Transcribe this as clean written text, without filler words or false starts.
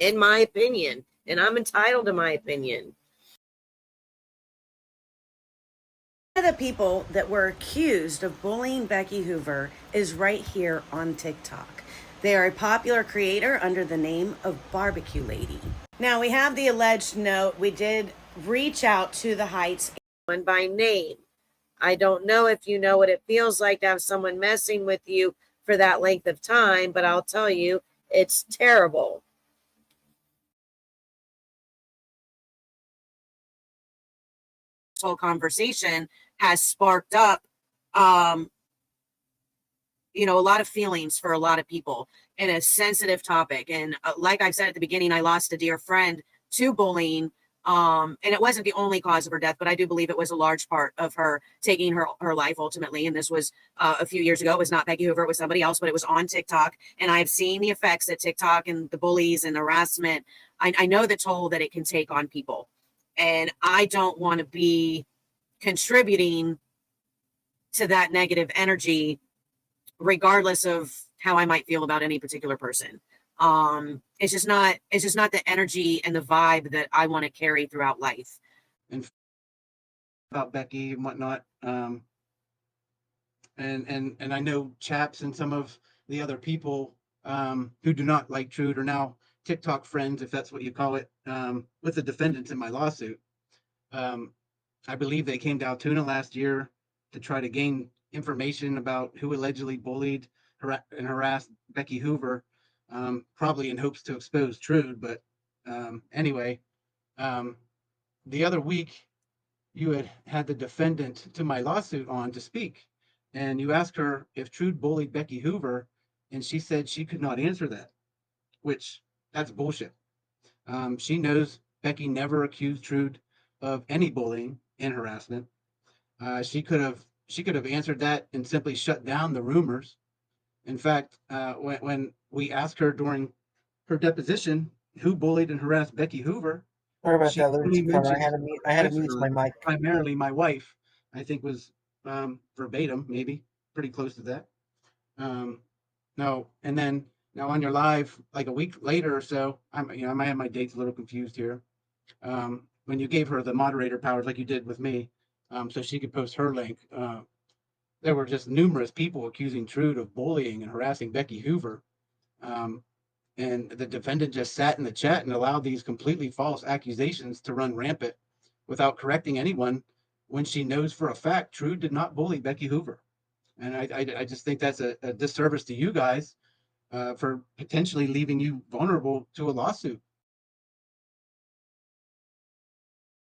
in my opinion, and I'm entitled to my opinion. One of the people that were accused of bullying Becky Hoover is right here on TikTok. They are a popular creator under the name of Barbecue Lady. Now we have the alleged note. We did reach out to the Heights one by name. I don't know if you know what it feels like to have someone messing with you for that length of time, but I'll tell you, it's terrible. This whole conversation has sparked up, a lot of feelings for a lot of people in a sensitive topic. And like I said at the beginning, I lost a dear friend to bullying. And it wasn't the only cause of her death, but I do believe it was a large part of her taking her life ultimately. And this was a few years ago. It was not Becky Hoover, it was somebody else, but it was on TikTok. And I've seen the effects that TikTok and the bullies and harassment, I know the toll that it can take on people. And I don't want to be contributing to that negative energy, regardless of how I might feel about any particular person. It's just not the energy and the vibe that I want to carry throughout life. And about Becky and whatnot. And I know Chaps and some of the other people who do not like Trude are now TikTok friends, if that's what you call it, with the defendants in my lawsuit. I believe they came to Altoona last year to try to gain information about who allegedly bullied and harassed Becky Hoover, probably in hopes to expose Trude. But anyway, the other week you had the defendant to my lawsuit on to speak, and you asked her if Trude bullied Becky Hoover, and she said she could not answer that, which that's bullshit. She knows Becky never accused Trude of any bullying and harassment. She could have answered that and simply shut down the rumors. In fact, when we asked her during her deposition who bullied and harassed Becky Hoover, Sorry about she that, only Lunatic. mentioned I had to mute my mic. primarily my wife. I think was verbatim, maybe pretty close to that. No, and then now on your live, like a week later or so, I might have my dates a little confused here. When you gave her the moderator powers, like you did with me, so she could post her link. There were just numerous people accusing Trude of bullying and harassing Becky Hoover. And the defendant just sat in the chat and allowed these completely false accusations to run rampant without correcting anyone when she knows for a fact Trude did not bully Becky Hoover. And I just think that's a disservice to you guys for potentially leaving you vulnerable to a lawsuit.